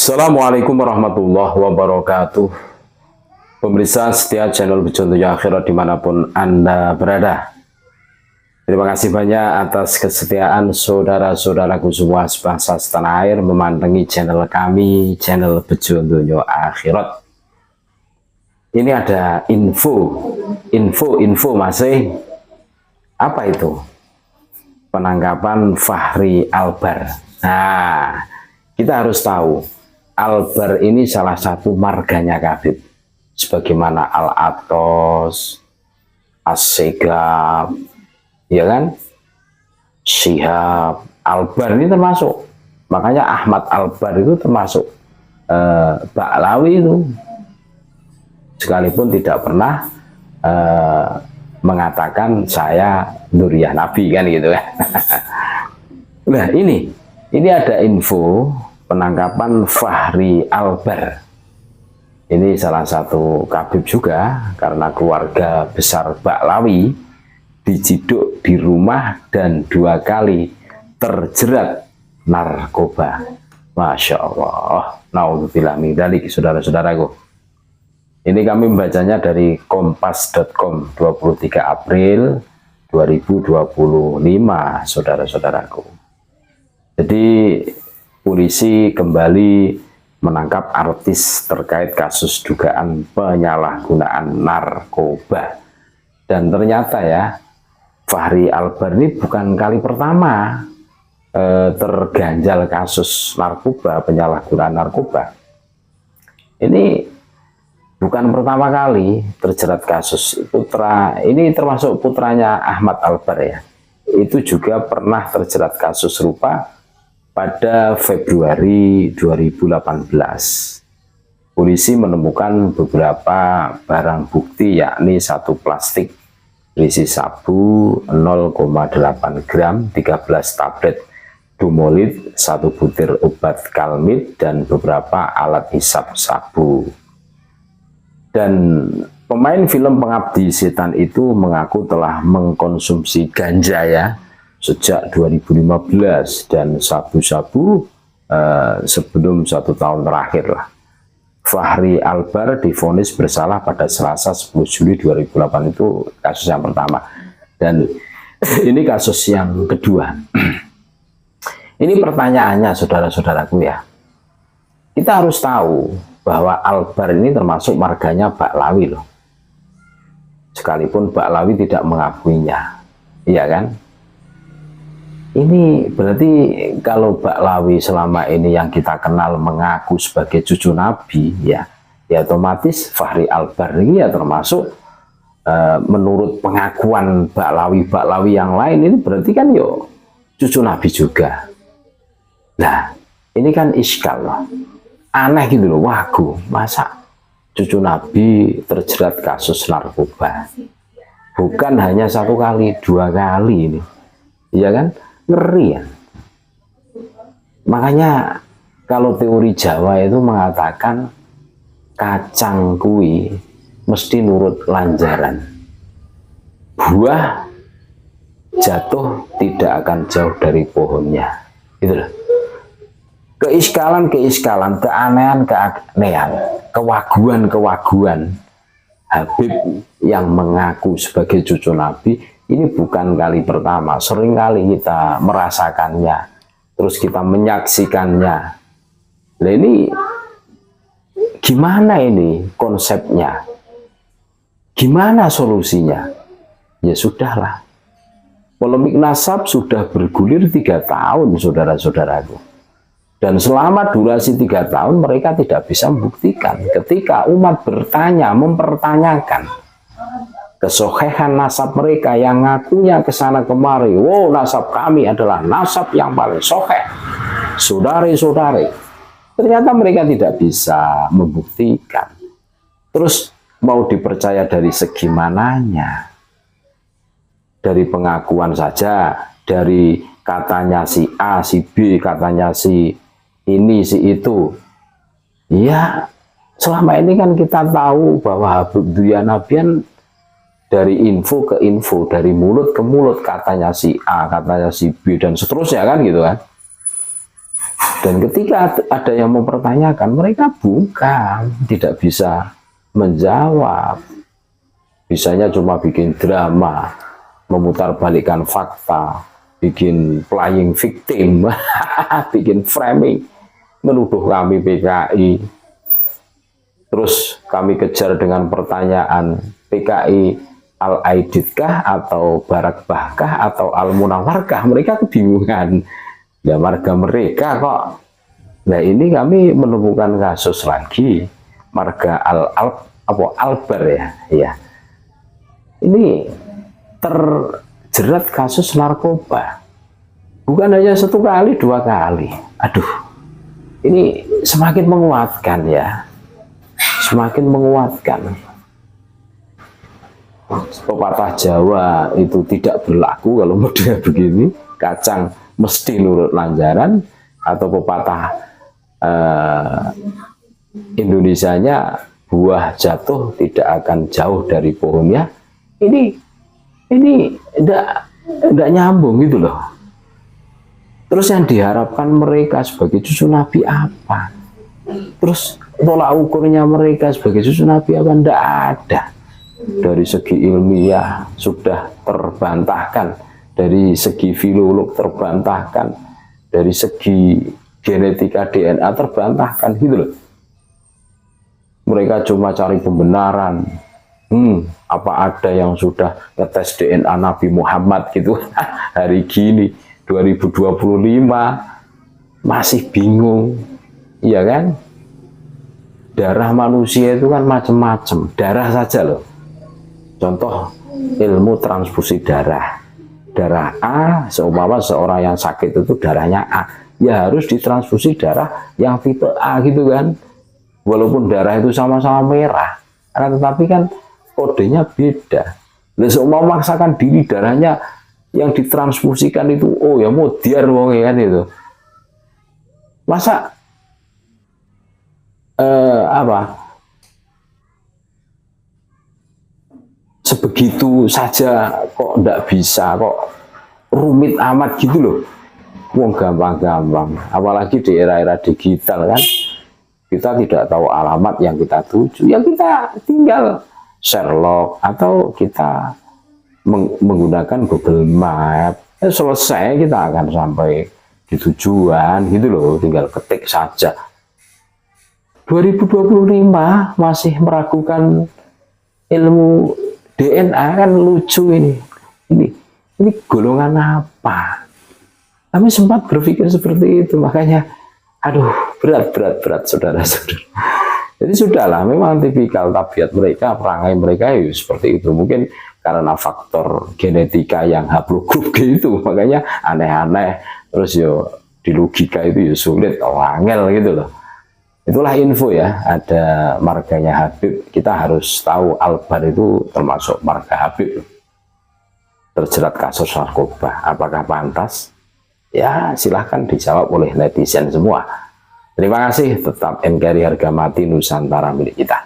Assalamualaikum warahmatullahi wabarakatuh. Pemirsa setia channel Bejo Untuk Akhirat dimanapun Anda berada, terima kasih banyak atas kesetiaan saudara-saudaraku semua sebangsa setanah air memandangi channel kami, channel Bejo Untuk Akhirat. Ini ada info masih apa itu? Penangkapan Fachri Albar. Nah, kita harus tahu Albar ini salah satu marganya Habib, sebagaimana Al-Atos, As-Segaf, ya kan, Syihab. Albar ini termasuk, makanya Ahmad Albar itu termasuk Ba'lawi itu, sekalipun tidak pernah mengatakan saya Nuriyah Nabi kan gitu kan. Nah ini ada info penangkapan Fachri Albar. Ini salah satu Habib juga, karena keluarga besar Ba'lawi diciduk di rumah dan 2 kali terjerat narkoba. Masya Allah, naudzubillah min dzalik, saudara-saudaraku. Ini kami membacanya dari kompas.com 23 April 2025, saudara-saudaraku. Jadi polisi kembali menangkap artis terkait kasus dugaan penyalahgunaan narkoba. Dan ternyata ya, Fachri Albar ini bukan kali pertama terganjal kasus narkoba, penyalahgunaan narkoba. Ini bukan pertama kali terjerat kasus. Ini termasuk putranya Ahmad Albar ya. Itu juga pernah terjerat kasus serupa pada Februari 2018. Polisi menemukan beberapa barang bukti, yakni 1 plastik berisi sabu 0,8 gram, 13 tablet Dumolid, 1 butir obat kalmit, dan beberapa alat hisap sabu. Dan pemain film Pengabdi Setan itu mengaku telah mengkonsumsi ganja ya sejak 2015 dan sabu-sabu sebelum 1 tahun terakhir lah. Fachri Albar divonis bersalah pada Selasa 10 Juli 2008, itu kasus yang pertama. Dan ini kasus yang kedua. Ini pertanyaannya saudara-saudaraku ya. Kita harus tahu bahwa Albar ini termasuk marganya Ba'lawi loh. Sekalipun Ba'lawi tidak mengakuinya. Iya kan? Ini berarti kalau Ba'lawi selama ini yang kita kenal mengaku sebagai cucu Nabi, ya otomatis Fachri Albar ini ya termasuk menurut pengakuan Ba'lawi yang lain, ini berarti kan yo cucu Nabi juga. Nah ini kan iskal loh, aneh gitu loh, wagu, masa cucu Nabi terjerat kasus narkoba, bukan hanya 1 kali, 2 kali ini, iya kan? Ngeri ya. Makanya kalau teori Jawa itu mengatakan kacang kui mesti nurut lanjaran, buah jatuh tidak akan jauh dari pohonnya, gitu loh. Keiskalan, keanehan, kewaguan Habib yang mengaku sebagai cucu Nabi ini bukan kali pertama, sering kali kita merasakannya, terus kita menyaksikannya. Nah ini gimana ini konsepnya? Gimana solusinya? Ya sudahlah. Polemik nasab sudah bergulir 3 tahun, saudara-saudaraku. Dan selama durasi 3 tahun mereka tidak bisa membuktikan. Ketika umat bertanya, mempertanyakan kesohehan nasab mereka yang ngakunya kesana kemari, wow nasab kami adalah nasab yang paling soheh, saudari-saudari, ternyata mereka tidak bisa membuktikan. Terus mau dipercaya dari segi mananya? Dari pengakuan saja, dari katanya si A, si B, katanya si ini, si itu. Ya selama ini kan kita tahu bahwa Habib Nabian dari info ke info, dari mulut ke mulut, katanya si A, katanya si B, dan seterusnya kan gitu kan. Dan ketika ada yang mempertanyakan, mereka bukan, tidak bisa menjawab. Bisanya cuma bikin drama, memutarbalikkan fakta, bikin playing victim, bikin framing, menuduh kami PKI. Terus kami kejar dengan pertanyaan, PKI Al-Aididkah atau Barakbahkah atau Al-Munawarkah? Mereka kebingungan. Ya marga mereka kok. Nah ini kami menemukan kasus lagi, marga Albar ya. Ini terjerat kasus narkoba. Bukan hanya 1 kali, 2 kali. Aduh, ini semakin menguatkan ya. Semakin menguatkan. Pepatah Jawa itu tidak berlaku kalau model begini, kacang mesti nurut lanjaran, atau pepatah Indonesianya buah jatuh tidak akan jauh dari pohonnya. Ini enggak nyambung gitu loh. Terus yang diharapkan mereka sebagai cucu Nabi apa? Terus tolak ukurnya mereka sebagai cucu Nabi apa? Enggak ada. Dari segi ilmiah sudah terbantahkan, dari segi filolog terbantahkan, dari segi genetika DNA terbantahkan gitu loh. Mereka cuma cari pembenaran. Apa ada yang sudah ngetes DNA Nabi Muhammad gitu hari gini 2025 masih bingung, iya kan? Darah manusia itu kan macam-macam, darah saja loh. Contoh ilmu transfusi darah. Darah A, seumpama seorang yang sakit itu darahnya A, ya harus ditransfusi darah yang tipe A gitu kan. Walaupun darah itu sama-sama merah, tetapi kan kodenya beda. Nah, seumpama memaksakan diri darahnya yang ditransfusikan itu, oh ya modiar wong kan itu. Masa sebegitu saja kok enggak bisa, kok rumit amat gitu loh. Wong gampang-gampang, apalagi di era-era digital kan, kita tidak tahu alamat yang kita tuju, ya kita tinggal Sherlock atau kita menggunakan Google Map, selesai kita akan sampai di tujuan gitu loh, tinggal ketik saja. 2025 masih meragukan ilmu DNA kan lucu ini. Ini golongan apa? Kami sempat berpikir seperti itu, makanya aduh berat saudara-saudara. Jadi sudahlah, memang tipikal tabiat mereka, perangai mereka ya seperti itu. Mungkin karena faktor genetika yang haplogrup gitu, makanya aneh-aneh. Terus yo di logika itu ya sulit, angel gitu loh. Itulah info ya, ada marganya Habib. Kita harus tahu Albar itu termasuk marga Habib. Terjerat kasus narkoba, apakah pantas? Ya silahkan dijawab oleh netizen semua. Terima kasih, tetap NKRI harga mati Nusantara milik kita.